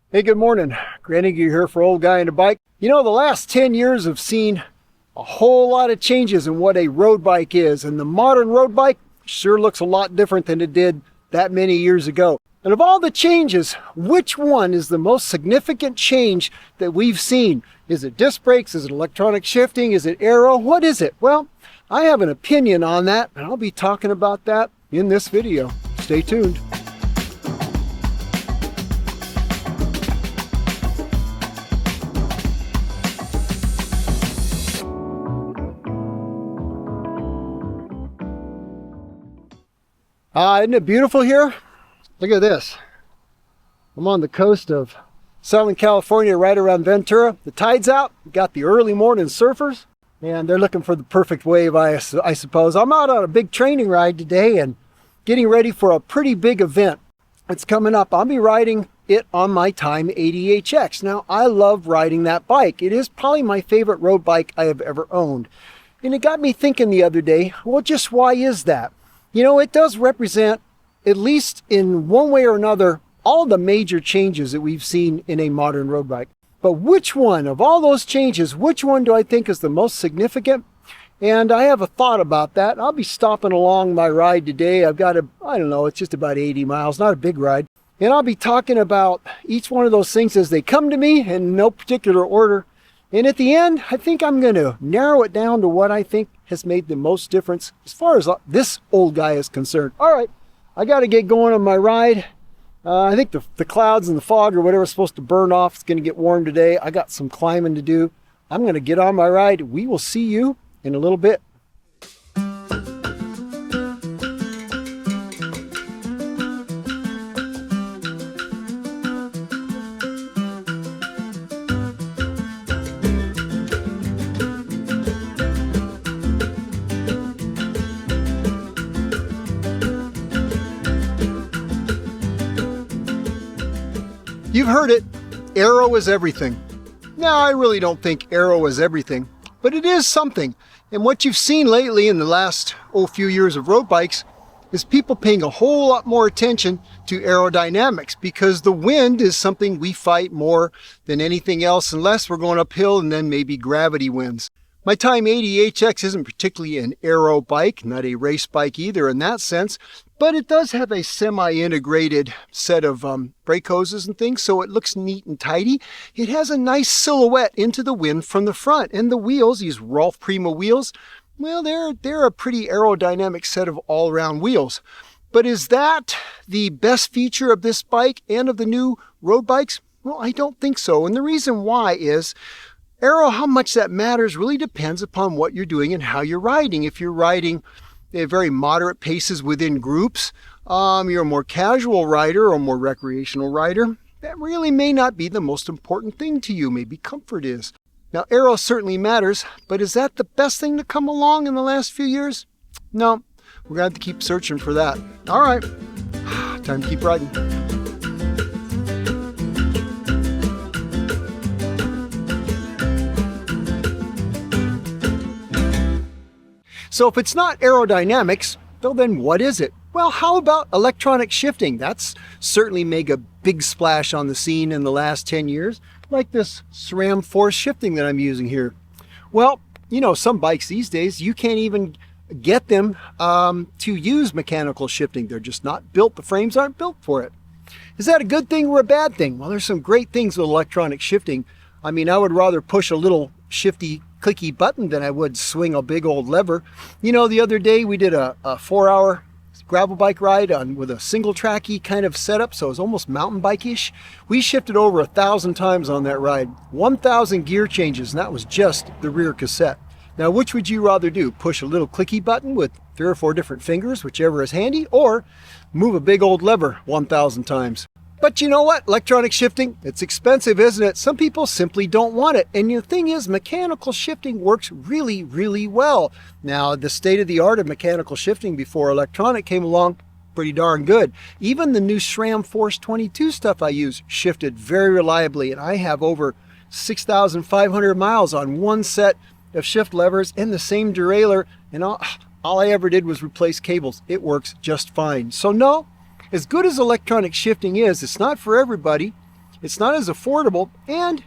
Hey, good morning. Granny Gear here for Old Guy and a Bike. You know, the last 10 years have seen a whole lot of changes in what a road bike is, and the modern road bike sure looks a lot different than it did that many years ago. And of all the changes, which one is the most significant change that we've seen? Is it disc brakes? Is it electronic shifting? Is it aero? What is it? Well, I have an opinion on that, and I'll be talking about that in this video. Stay tuned. Isn't it beautiful here? Look at this. I'm on the coast of Southern California, right around Ventura. The tide's out. We got the early morning surfers, and they're looking for the perfect wave, I suppose. I'm out on a big training ride today and getting ready for a pretty big event. It's coming up. I'll be riding it on my Time 80HX. Now, I love riding that bike. It is probably my favorite road bike I have ever owned. And it got me thinking the other day, well, just why is that? You know, it does represent, at least in one way or another, all the major changes that we've seen in a modern road bike. But which one of all those changes, which one do I think is the most significant? And I have a thought about that. I'll be stopping along my ride today. I've got I don't know, it's just about 80 miles, not a big ride. And I'll be talking about each one of those things as they come to me in no particular order. And at the end, I think I'm going to narrow it down to what I think has made the most difference as far as this old guy is concerned. All right, I got to get going on my ride. I think the clouds and the fog or whatever is supposed to burn off. It's going to get warm today. I got some climbing to do. I'm going to get on my ride. We will see you in a little bit. You've heard it, aero is everything. Now, I really don't think aero is everything, but it is something. And what you've seen lately in the last few years of road bikes is people paying a whole lot more attention to aerodynamics, because the wind is something we fight more than anything else, unless we're going uphill and then maybe gravity wins. My Time 80HX isn't particularly an aero bike, not a race bike either in that sense, but it does have a semi-integrated set of brake hoses and things, so it looks neat and tidy. It has a nice silhouette into the wind from the front, and the wheels, these Rolf Prima wheels, well, they're a pretty aerodynamic set of all-around wheels. But is that the best feature of this bike and of the new road bikes? Well, I don't think so, and the reason why is aero, how much that matters really depends upon what you're doing and how you're riding. If you're riding at very moderate paces within groups, you're a more casual rider or more recreational rider, that really may not be the most important thing to you. Maybe comfort is. Now, aero certainly matters, but is that the best thing to come along in the last few years? No, we're going to have to keep searching for that. All right, time to keep riding. So if it's not aerodynamics, well then what is it? Well, how about electronic shifting? That's certainly made a big splash on the scene in the last 10 years, like this SRAM force shifting that I'm using here. Well, you know, some bikes these days, you can't even get them to use mechanical shifting. They're just not built. The frames aren't built for it. Is that a good thing or a bad thing? Well, there's some great things with electronic shifting. I mean, I would rather push a little shifty clicky button than I would swing a big old lever. You know, the other day we did a 4-hour gravel bike ride with a single tracky kind of setup, so it was almost mountain bike-ish. We shifted over 1,000 times on that ride, 1,000 gear changes, and that was just the rear cassette. Now, which would you rather do? Push a little clicky button with 3 or 4 different fingers, whichever is handy, or move a big old lever 1,000 times? But you know what? Electronic shifting, it's expensive, isn't it? Some people simply don't want it. And the thing is, mechanical shifting works really, really well. Now, the state of the art of mechanical shifting before electronic came along, pretty darn good. Even the new SRAM Force 22 stuff I use shifted very reliably. And I have over 6,500 miles on one set of shift levers and the same derailleur. And all I ever did was replace cables. It works just fine. So no, as good as electronic shifting is, it's not for everybody. it's not as affordable, and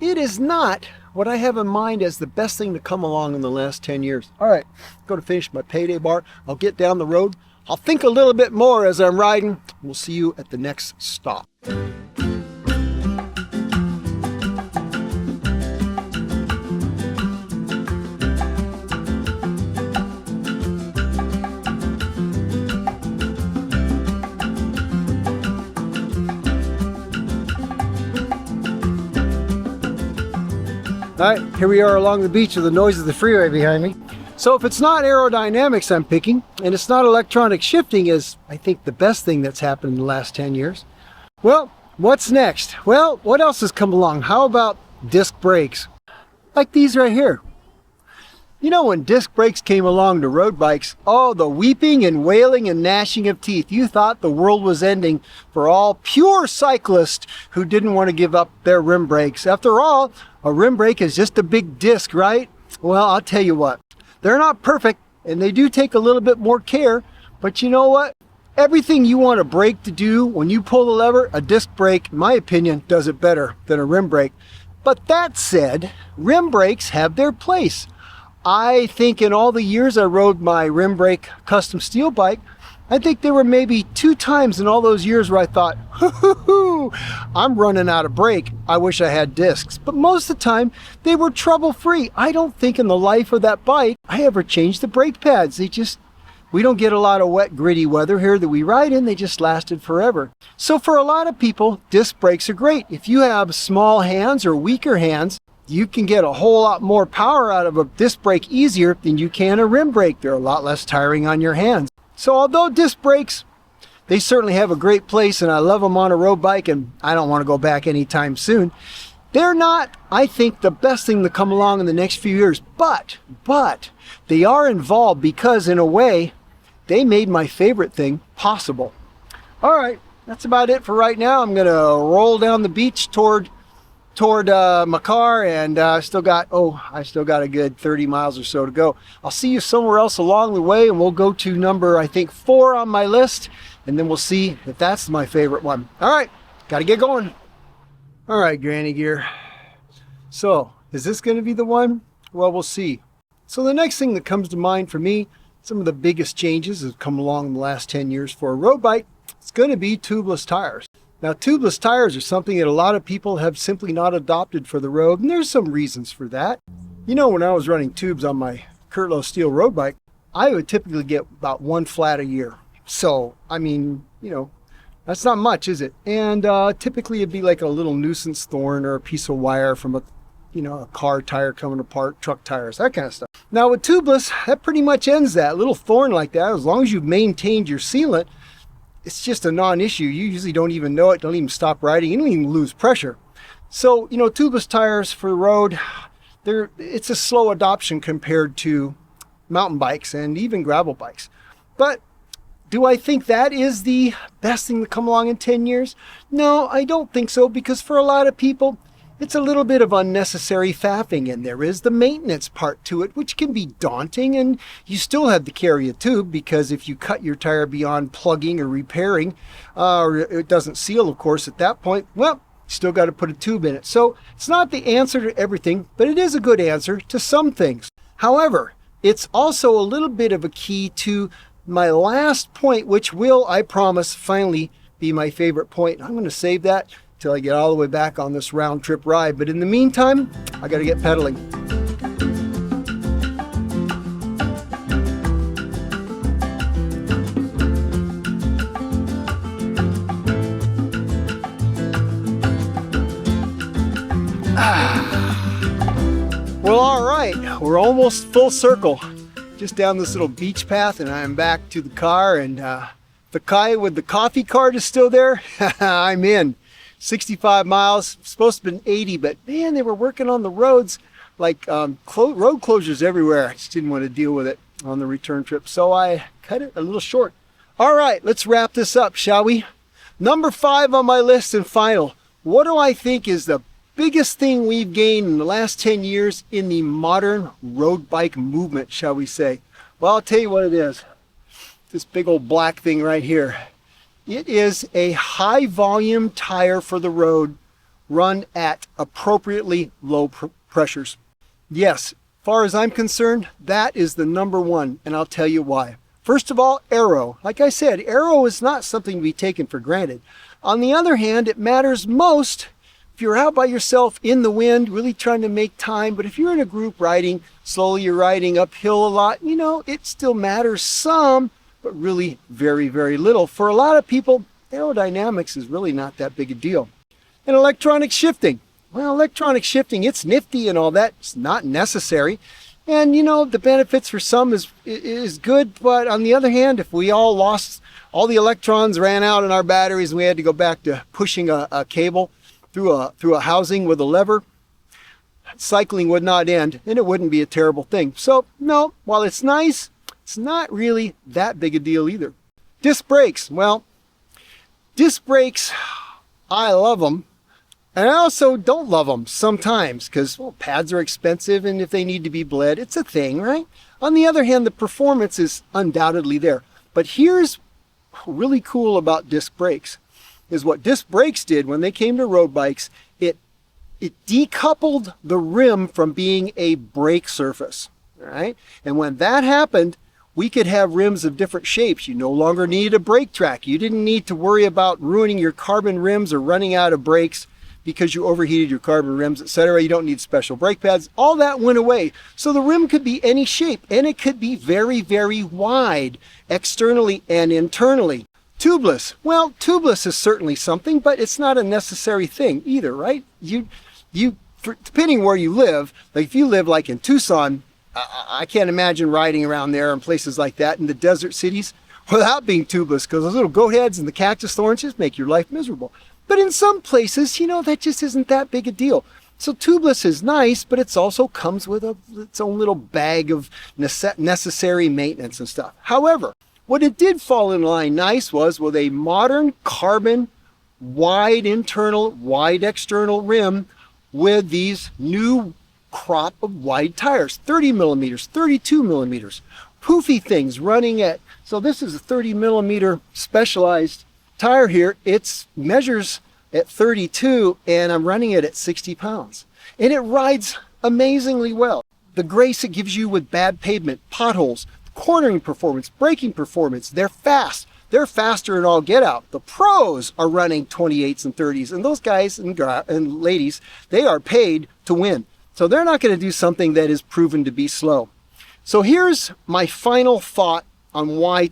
it is not what I have in mind as the best thing to come along in the last 10 years. All right, go to finish my payday bar. I'll get down the road. I'll think a little bit more as I'm riding. We'll see you at the next stop. All right, here we are along the beach with the noise of the freeway behind me. So if it's not aerodynamics I'm picking, and it's not electronic shifting as I think the best thing that's happened in the last 10 years, well, what's next? Well, what else has come along? How about disc brakes? Like these right here. You know, when disc brakes came along to road bikes, oh, the weeping and wailing and gnashing of teeth. You thought the world was ending for all pure cyclists who didn't want to give up their rim brakes. After all, a rim brake is just a big disc, right? Well, I'll tell you what, they're not perfect and they do take a little bit more care, but you know what? Everything you want a brake to do when you pull the lever, a disc brake, in my opinion, does it better than a rim brake. But that said, rim brakes have their place. I think in all the years I rode my rim brake custom steel bike, I think there were maybe 2 times in all those years where I thought, hoo, I'm running out of brake. I wish I had discs. But most of the time, they were trouble-free. I don't think in the life of that bike, I ever changed the brake pads. We don't get a lot of wet, gritty weather here that we ride in. They just lasted forever. So for a lot of people, disc brakes are great. If you have small hands or weaker hands, you can get a whole lot more power out of a disc brake easier than you can a rim brake. They're a lot less tiring on your hands. So although disc brakes, they certainly have a great place and I love them on a road bike and I don't want to go back anytime soon, they're not, I think, the best thing to come along in the next few years. But they are involved because in a way, they made my favorite thing possible. All right, that's about it for right now. I'm going to roll down the beach toward my car, and I still got a good 30 miles or so to go. I'll see you somewhere else along the way, and we'll go to number, I think, 4 on my list, and then we'll see if that's my favorite one. All right, got to get going. All right, Granny Gear. So, is this going to be the one? Well, we'll see. So the next thing that comes to mind for me, some of the biggest changes that have come along in the last 10 years for a road bike, it's going to be tubeless tires. Now, tubeless tires are something that a lot of people have simply not adopted for the road, and there's some reasons for that. You know, when I was running tubes on my Kurtlow steel road bike, I would typically get about 1 flat a year. So, I mean, you know, that's not much, is it? And typically it'd be like a little nuisance thorn or a piece of wire from a car tire coming apart, truck tires, that kind of stuff. Now with tubeless, that pretty much ends that. A little thorn like that, as long as you've maintained your sealant, it's just a non-issue. You usually don't even know it, don't even stop riding, you don't even lose pressure. So, you know, tubeless tires for the road, it's a slow adoption compared to mountain bikes and even gravel bikes. But do I think that is the best thing to come along in 10 years? No, I don't think so, because for a lot of people, it's a little bit of unnecessary faffing, and there is the maintenance part to it, which can be daunting, and you still have to carry a tube, because if you cut your tire beyond plugging or repairing, or it doesn't seal, of course, at that point, well, you still got to put a tube in it. So it's not the answer to everything, but it is a good answer to some things. However, it's also a little bit of a key to my last point, which will, I promise, finally be my favorite point. I'm going to save that till I get all the way back on this round trip ride. But in the meantime, I got to get pedaling. Well, all right, we're almost full circle. Just down this little beach path, and I'm back to the car, and the guy with the coffee cart is still there. I'm in. 65 miles, supposed to have been 80, but man, they were working on the roads, like road closures everywhere. I just didn't want to deal with it on the return trip, so I cut it a little short. All right, let's wrap this up, shall we? Number 5 on my list and final. What do I think is the biggest thing we've gained in the last 10 years in the modern road bike movement, shall we say? Well, I'll tell you what it is. This big old black thing right here. It is a high volume tire for the road, run at appropriately low pressures. Yes, far as I'm concerned, that is the number one, and I'll tell you why. First of all, aero. Like I said, aero is not something to be taken for granted. On the other hand, it matters most if you're out by yourself in the wind, really trying to make time. But if you're in a group riding, slowly you're riding uphill a lot, it still matters some, but really very, very little. For a lot of people, aerodynamics is really not that big a deal. And electronic shifting. Well, electronic shifting, it's nifty and all that. It's not necessary. And the benefits for some is good, but on the other hand, if we all lost, all the electrons ran out in our batteries and we had to go back to pushing a cable through a housing with a lever, cycling would not end, and it wouldn't be a terrible thing. So no, while it's nice, it's not really that big a deal either. Disc brakes. Well, disc brakes, I love them. And I also don't love them sometimes because, pads are expensive, and if they need to be bled, it's a thing, right? On the other hand, the performance is undoubtedly there. But here's really cool about disc brakes, is what disc brakes did when they came to road bikes, it decoupled the rim from being a brake surface, right? And when that happened, we could have rims of different shapes. You no longer needed a brake track. You didn't need to worry about ruining your carbon rims or running out of brakes because you overheated your carbon rims, etc. You don't need special brake pads. All that went away. So the rim could be any shape, and it could be very, very wide, externally and internally. Tubeless. Well, tubeless is certainly something, but it's not a necessary thing either, right? Depending where you live, like if you live like in Tucson, I can't imagine riding around there in places like that in the desert cities without being tubeless, because those little goat heads and the cactus thorns just make your life miserable. But in some places, that just isn't that big a deal. So tubeless is nice, but it also comes with its own little bag of necessary maintenance and stuff. However, what it did fall in line nice was with a modern carbon wide internal, wide external rim with these new crop of wide tires, 30 millimeters, 32 millimeters, poofy things running at, so this is a 30 millimeter specialized tire here. It measures at 32 and I'm running it at 60 pounds. And it rides amazingly well. The grace it gives you with bad pavement, potholes, cornering performance, braking performance, they're fast. They're faster than all get out. The pros are running 28s and 30s, and those guys and ladies, they are paid to win. So they're not going to do something that is proven to be slow. So here's my final thought on why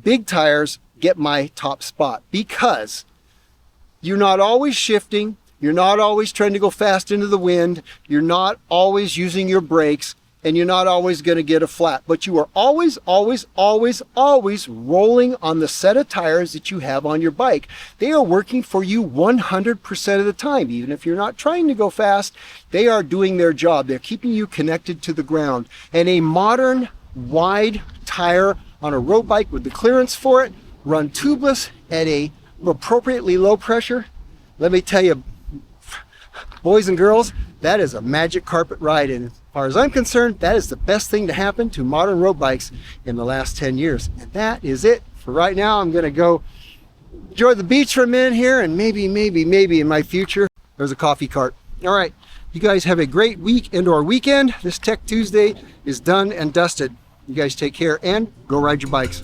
big tires, get my top spot. Because you're not always shifting, you're not always trying to go fast into the wind, you're not always using your brakes, and you're not always going to get a flat. But you are always, always, always, always rolling on the set of tires that you have on your bike. They are working for you 100% of the time. Even if you're not trying to go fast, they are doing their job. They're keeping you connected to the ground. And a modern, wide tire on a road bike with the clearance for it, run tubeless at a appropriately low pressure, let me tell you, boys and girls, that is a magic carpet ride. And as far as I'm concerned, that is the best thing to happen to modern road bikes in the last 10 years. And that is it for right now. I'm going to go enjoy the beach for a minute here, and maybe in my future, there's a coffee cart. All right, you guys have a great week and/or weekend. This Tech Tuesday is done and dusted. You guys take care and go ride your bikes.